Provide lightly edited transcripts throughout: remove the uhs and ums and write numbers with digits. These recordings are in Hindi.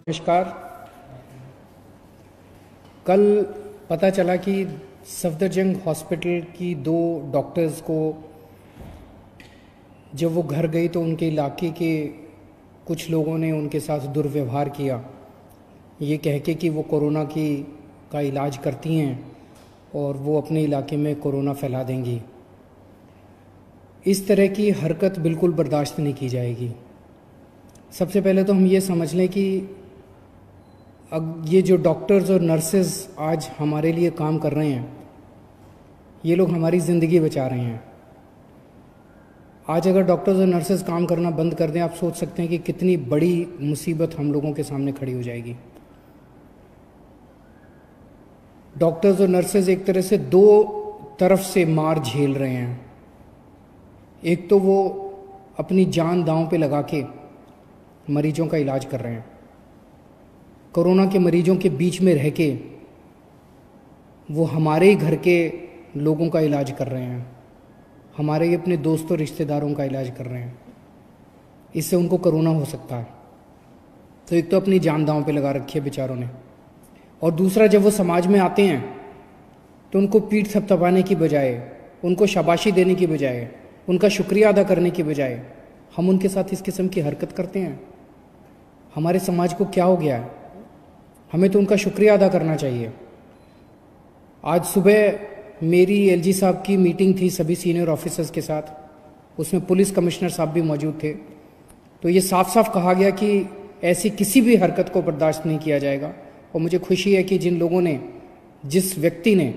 नमस्कार। कल पता चला कि सफदरजंग हॉस्पिटल की दो डॉक्टर्स को जब वो घर गई तो उनके इलाके के कुछ लोगों ने उनके साथ दुर्व्यवहार किया, ये कह के कि वो कोरोना का इलाज करती हैं और वो अपने इलाके में कोरोना फैला देंगी। इस तरह की हरकत बिल्कुल बर्दाश्त नहीं की जाएगी। सबसे पहले तो हम ये समझ लें कि अब ये जो डॉक्टर्स और नर्सेज आज हमारे लिए काम कर रहे हैं, ये लोग हमारी ज़िंदगी बचा रहे हैं। आज अगर डॉक्टर्स और नर्सेज काम करना बंद कर दें, आप सोच सकते हैं कि कितनी बड़ी मुसीबत हम लोगों के सामने खड़ी हो जाएगी। डॉक्टर्स और नर्सेज एक तरह से दो तरफ से मार झेल रहे हैं। एक तो वो अपनी जान दांव पे लगा के मरीजों का इलाज कर रहे हैं, कोरोना के मरीजों के बीच में रह के वो हमारे ही घर के लोगों का इलाज कर रहे हैं, हमारे ही अपने दोस्तों रिश्तेदारों का इलाज कर रहे हैं। इससे उनको कोरोना हो सकता है। तो एक तो अपनी जान दांव पे लगा रखी है बेचारों ने, और दूसरा जब वो समाज में आते हैं तो उनको पीठ थपथपाने की बजाय, उनको शाबाशी देने की बजाय, उनका शुक्रिया अदा करने की बजाय हम उनके साथ इस किस्म की हरकत करते हैं। हमारे समाज को क्या हो गया है? हमें तो उनका शुक्रिया अदा करना चाहिए। आज सुबह मेरी एलजी साहब की मीटिंग थी सभी सीनियर ऑफिसर्स के साथ, उसमें पुलिस कमिश्नर साहब भी मौजूद थे। तो ये साफ साफ कहा गया कि ऐसी किसी भी हरकत को बर्दाश्त नहीं किया जाएगा। और मुझे खुशी है कि जिन लोगों ने, जिस व्यक्ति ने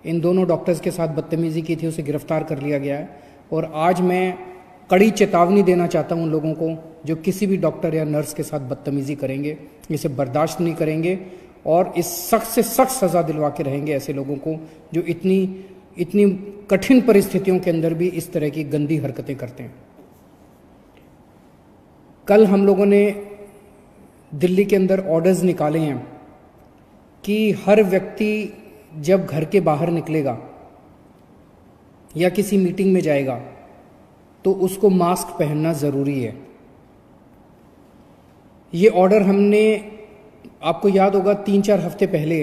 इन दोनों डॉक्टर्स के साथ बदतमीजी की थी, उसे गिरफ्तार कर लिया गया है। और आज मैं कड़ी चेतावनी देना चाहता हूं उन लोगों को जो किसी भी डॉक्टर या नर्स के साथ बदतमीजी करेंगे, इसे बर्दाश्त नहीं करेंगे और इस सख्त से सख्त सज़ा दिलवा के रहेंगे ऐसे लोगों को जो इतनी कठिन परिस्थितियों के अंदर भी इस तरह की गंदी हरकतें करते हैं। कल हम लोगों ने दिल्ली के अंदर ऑर्डर्स निकाले हैं कि हर व्यक्ति जब घर के बाहर निकलेगा या किसी मीटिंग में जाएगा तो उसको मास्क पहनना ज़रूरी है। ये ऑर्डर हमने, आपको याद होगा 3-4 हफ्ते पहले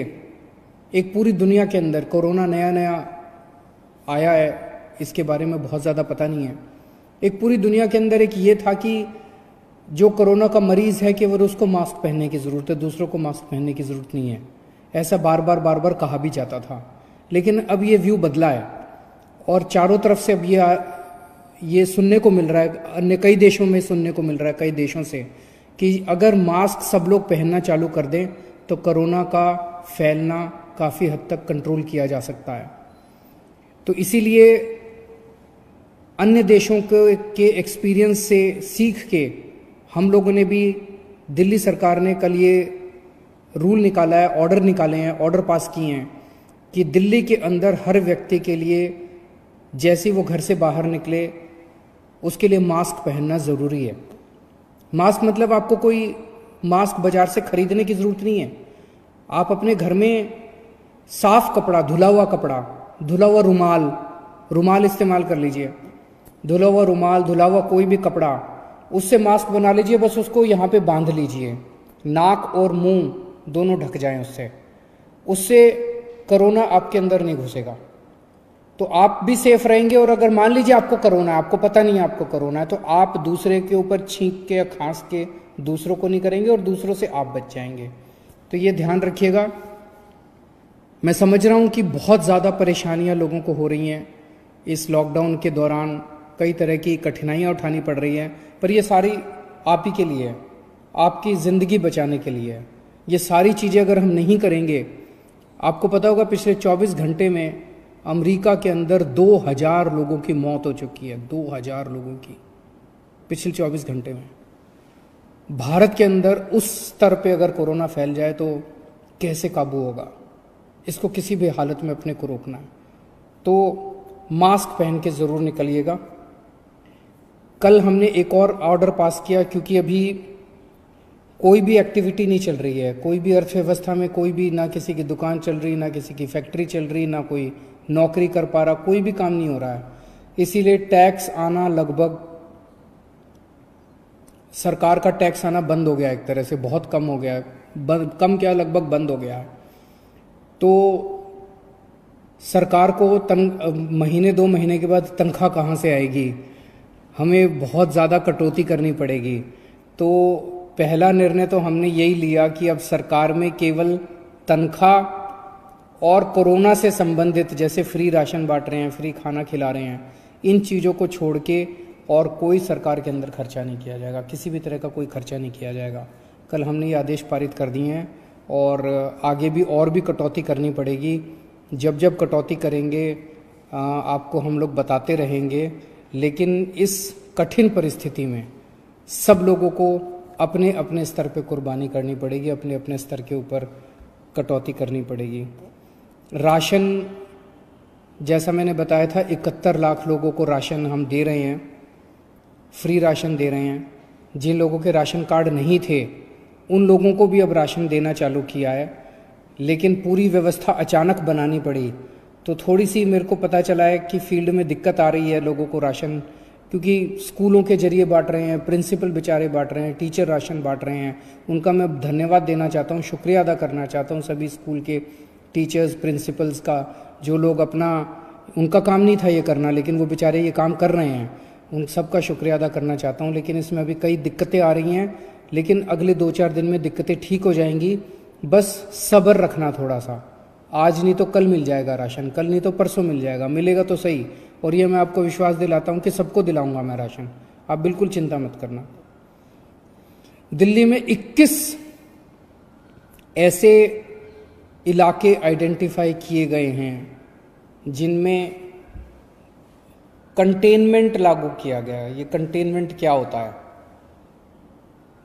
एक पूरी दुनिया के अंदर कोरोना नया नया आया है, इसके बारे में बहुत ज़्यादा पता नहीं है। एक पूरी दुनिया के अंदर एक ये था कि जो कोरोना का मरीज़ है केवल उसको मास्क पहनने की ज़रूरत है, दूसरों को मास्क पहनने की ज़रूरत नहीं है। ऐसा बार बार कहा भी जाता था। लेकिन अब ये व्यू बदला है और चारों तरफ से अब ये सुनने को मिल रहा है, अन्य कई देशों में सुनने को मिल रहा है, कई देशों से, कि अगर मास्क सब लोग पहनना चालू कर दें तो कोरोना का फैलना काफ़ी हद तक कंट्रोल किया जा सकता है। तो इसीलिए अन्य देशों के एक्सपीरियंस से सीख के हम लोगों ने भी, दिल्ली सरकार ने कल ये रूल निकाला है, ऑर्डर निकाले हैं, ऑर्डर पास किए हैं कि दिल्ली के अंदर हर व्यक्ति के लिए जैसे वो घर से बाहर निकले उसके लिए मास्क पहनना ज़रूरी है। मास्क मतलब आपको कोई मास्क बाजार से खरीदने की ज़रूरत नहीं है। आप अपने घर में साफ कपड़ा, धुला हुआ कपड़ा, धुला हुआ रुमाल इस्तेमाल कर लीजिए। धुला हुआ रुमाल, धुला हुआ कोई भी कपड़ा, उससे मास्क बना लीजिए। बस उसको यहाँ पे बांध लीजिए, नाक और मुंह दोनों ढक जाएं उससे कोरोना आपके अंदर नहीं घुसेगा, तो आप भी सेफ रहेंगे। और अगर मान लीजिए आपको कोरोना है, आपको पता नहीं है आपको कोरोना है, तो आप दूसरे के ऊपर छींक के या खांस के दूसरों को नहीं करेंगे और दूसरों से आप बच जाएंगे। तो ये ध्यान रखिएगा। मैं समझ रहा हूँ कि बहुत ज़्यादा परेशानियाँ लोगों को हो रही हैं इस लॉकडाउन के दौरान, कई तरह की कठिनाइयाँ उठानी पड़ रही हैं, पर ये सारी आप ही के लिए है, आपकी ज़िंदगी बचाने के लिए है। ये सारी चीज़ें अगर हम नहीं करेंगे, आपको पता होगा पिछले 24 घंटे में अमेरिका के अंदर 2000 लोगों की मौत हो चुकी है, 2000 लोगों की पिछले 24 घंटे में। भारत के अंदर उस स्तर पे अगर कोरोना फैल जाए तो कैसे काबू होगा? इसको किसी भी हालत में अपने को रोकना है। तो मास्क पहन के ज़रूर निकलिएगा। कल हमने एक और ऑर्डर पास किया, क्योंकि अभी कोई भी एक्टिविटी नहीं चल रही है, कोई भी अर्थव्यवस्था में कोई भी, ना किसी की दुकान चल रही, ना किसी की फैक्ट्री चल रही, ना कोई नौकरी कर पा रहा, कोई भी काम नहीं हो रहा है। इसीलिए टैक्स आना लगभग सरकार का टैक्स आना बंद हो गया, एक तरह से बहुत कम हो गया है, कम क्या लगभग बंद हो गया है। तो सरकार को महीने 2 महीने के बाद तनख्वाह कहाँ से आएगी, हमें बहुत ज़्यादा कटौती करनी पड़ेगी। तो पहला निर्णय तो हमने यही लिया कि अब सरकार में केवल तनख्वाह और कोरोना से संबंधित, जैसे फ्री राशन बांट रहे हैं, फ्री खाना खिला रहे हैं, इन चीज़ों को छोड़ के और कोई सरकार के अंदर खर्चा नहीं किया जाएगा, किसी भी तरह का कोई खर्चा नहीं किया जाएगा। कल हमने ये आदेश पारित कर दिए हैं और आगे भी और भी कटौती करनी पड़ेगी। जब जब कटौती करेंगे आपको हम लोग बताते रहेंगे, लेकिन इस कठिन परिस्थिति में सब लोगों को अपने अपने स्तर पे कुर्बानी करनी पड़ेगी, अपने अपने स्तर के ऊपर कटौती करनी पड़ेगी। राशन, जैसा मैंने बताया था, 71 लाख लोगों को राशन हम दे रहे हैं, फ्री राशन दे रहे हैं। जिन लोगों के राशन कार्ड नहीं थे उन लोगों को भी अब राशन देना चालू किया है, लेकिन पूरी व्यवस्था अचानक बनानी पड़ी। तो थोड़ी सी मेरे को पता चला है कि फील्ड में दिक्कत आ रही है लोगों को राशन, क्योंकि स्कूलों के जरिए बांट रहे हैं, प्रिंसिपल बेचारे बांट रहे हैं, टीचर राशन बांट रहे हैं। उनका मैं धन्यवाद देना चाहता हूँ, शुक्रिया अदा करना चाहता हूँ सभी स्कूल के टीचर्स, प्रिंसिपल्स का, जो लोग उनका काम नहीं था ये करना, लेकिन वो बेचारे ये काम कर रहे हैं। उन सब का शुक्रिया अदा करना चाहता हूँ। लेकिन इसमें अभी कई दिक्कतें आ रही हैं, लेकिन अगले 2-4 दिन में दिक्कतें ठीक हो जाएंगी। बस सब्र रखना थोड़ा सा, आज नहीं तो कल मिल जाएगा राशन, कल नहीं तो परसों मिल जाएगा, मिलेगा तो सही। और ये मैं आपको विश्वास दिलाता हूँ कि सबको दिलाऊंगा मैं राशन, आप बिल्कुल चिंता मत करना। दिल्ली में 21 ऐसे इलाके आइडेंटिफाई किए गए हैं जिनमें कंटेनमेंट लागू किया गया है। ये कंटेनमेंट क्या होता है?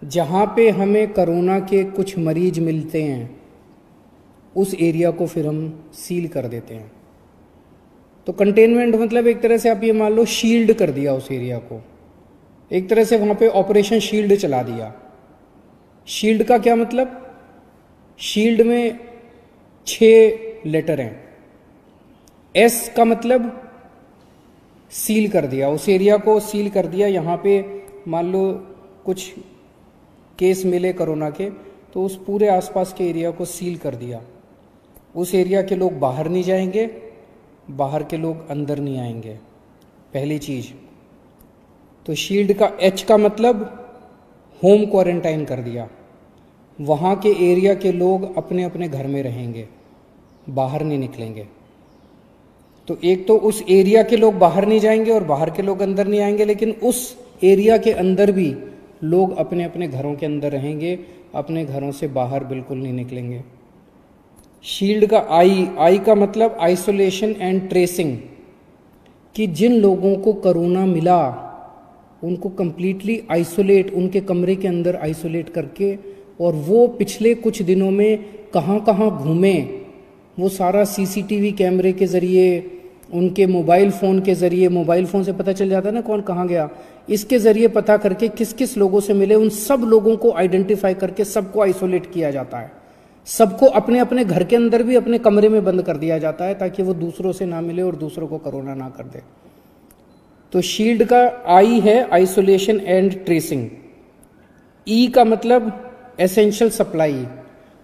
जहाँ पे हमें कोरोना के कुछ मरीज मिलते हैं उस एरिया को फिर हम सील कर देते हैं। तो कंटेनमेंट मतलब एक तरह से आप ये मान लो शील्ड कर दिया उस एरिया को, एक तरह से वहाँ पे ऑपरेशन शील्ड चला दिया। शील्ड का क्या मतलब? शील्ड में 6 लेटर हैं। एस का मतलब सील कर दिया, उस एरिया को सील कर दिया। यहाँ पे मान लो कुछ केस मिले कोरोना के, तो उस पूरे आसपास के एरिया को सील कर दिया। उस एरिया के लोग बाहर नहीं जाएंगे, बाहर के लोग अंदर नहीं आएंगे, पहली चीज। तो शील्ड का एच का मतलब होम क्वारंटाइन कर दिया। वहाँ के एरिया के लोग अपने अपने घर में रहेंगे, बाहर नहीं निकलेंगे। तो एक तो उस एरिया के लोग बाहर नहीं जाएंगे और बाहर के लोग अंदर नहीं आएंगे, लेकिन उस एरिया के अंदर भी लोग अपने अपने घरों के अंदर रहेंगे, अपने घरों से बाहर बिल्कुल नहीं निकलेंगे। शील्ड का आई का मतलब आइसोलेशन एंड ट्रेसिंग, कि जिन लोगों को कोरोना मिला उनको कंप्लीटली आइसोलेट, उनके कमरे के अंदर आइसोलेट करके, और वो पिछले कुछ दिनों में कहाँ कहाँ घूमे वो सारा सीसीटीवी कैमरे के जरिए, उनके मोबाइल फ़ोन के ज़रिए, मोबाइल फ़ोन से पता चल जाता है ना कौन कहाँ गया, इसके ज़रिए पता करके किस किस लोगों से मिले, उन सब लोगों को आइडेंटिफाई करके सबको आइसोलेट किया जाता है। सबको अपने अपने घर के अंदर भी अपने कमरे में बंद कर दिया जाता है ताकि वो दूसरों से ना मिले और दूसरों को कोरोना ना कर दे। तो शील्ड का आई है आइसोलेशन एंड ट्रेसिंग। ई का मतलब एसेंशियल सप्लाई,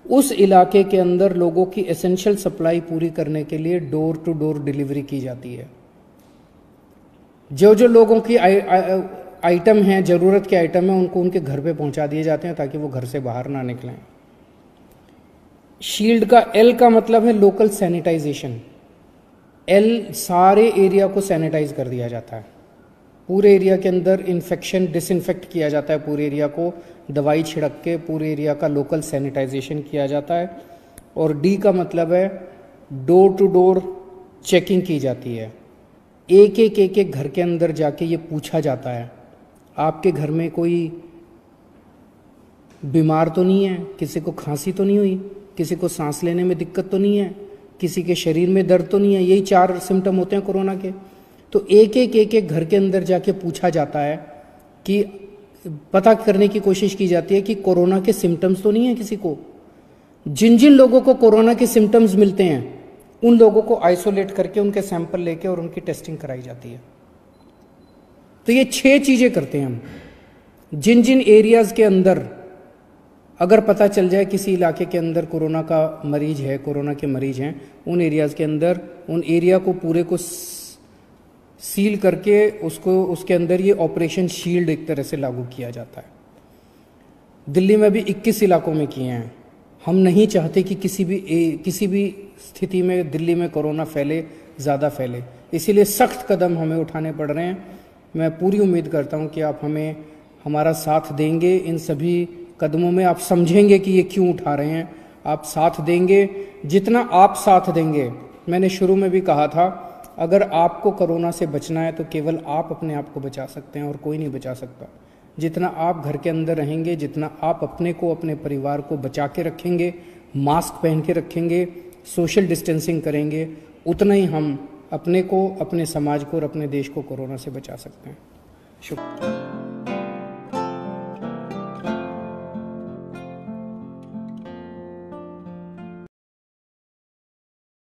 उस इलाके के अंदर लोगों की एसेंशियल सप्लाई पूरी करने के लिए डोर टू डोर डिलीवरी की जाती है। जो जो लोगों की आइटम हैं, ज़रूरत के आइटम हैं, उनको उनके घर पे पहुंचा दिए जाते हैं ताकि वो घर से बाहर ना निकलें। शील्ड का एल का मतलब है लोकल सैनिटाइजेशन। एल सारे एरिया को सैनिटाइज कर दिया जाता है, पूरे एरिया के अंदर इन्फेक्शन डिसइंफेक्ट किया जाता है, पूरे एरिया को दवाई छिड़क के पूरे एरिया का लोकल सैनिटाइजेशन किया जाता है। और डी का मतलब है डोर टू डोर चेकिंग की जाती है। एक एक घर के अंदर जाके ये पूछा जाता है आपके घर में कोई बीमार तो नहीं है, किसी को खांसी तो नहीं हुई, किसी को सांस लेने में दिक्कत तो नहीं है, किसी के शरीर में दर्द तो नहीं है। यही 4 सिम्टम होते हैं कोरोना के। तो एक एक घर के अंदर जाके पूछा जाता है कि पता करने की कोशिश की जाती है कि कोरोना के सिम्टम्स तो नहीं है किसी को। जिन जिन लोगों को कोरोना के सिम्टम्स मिलते हैं उन लोगों को आइसोलेट करके उनके सैंपल लेके और उनकी टेस्टिंग कराई जाती है। तो ये 6 चीजें करते हैं हम। जिन जिन एरियाज के अंदर अगर पता चल जाए किसी इलाके के अंदर कोरोना का मरीज है, कोरोना के मरीज हैं, उन एरियाज के अंदर उन एरिया को पूरे को सील करके उसके अंदर ये ऑपरेशन शील्ड एक तरह से लागू किया जाता है। दिल्ली में भी 21 इलाकों में किए हैं। हम नहीं चाहते कि किसी भी स्थिति में दिल्ली में कोरोना फैले, ज़्यादा फैले, इसीलिए सख्त कदम हमें उठाने पड़ रहे हैं। मैं पूरी उम्मीद करता हूं कि आप हमें हमारा साथ देंगे इन सभी कदमों में। आप समझेंगे कि ये क्यों उठा रहे हैं, आप साथ देंगे। जितना आप साथ देंगे, मैंने शुरू में भी कहा था, अगर आपको कोरोना से बचना है तो केवल आप अपने आप को बचा सकते हैं और कोई नहीं बचा सकता। जितना आप घर के अंदर रहेंगे, जितना आप अपने को, अपने परिवार को बचा के रखेंगे, मास्क पहन के रखेंगे, सोशल डिस्टेंसिंग करेंगे, उतना ही हम अपने को, अपने समाज को और अपने देश को कोरोना से बचा सकते हैं। शुक्रिया।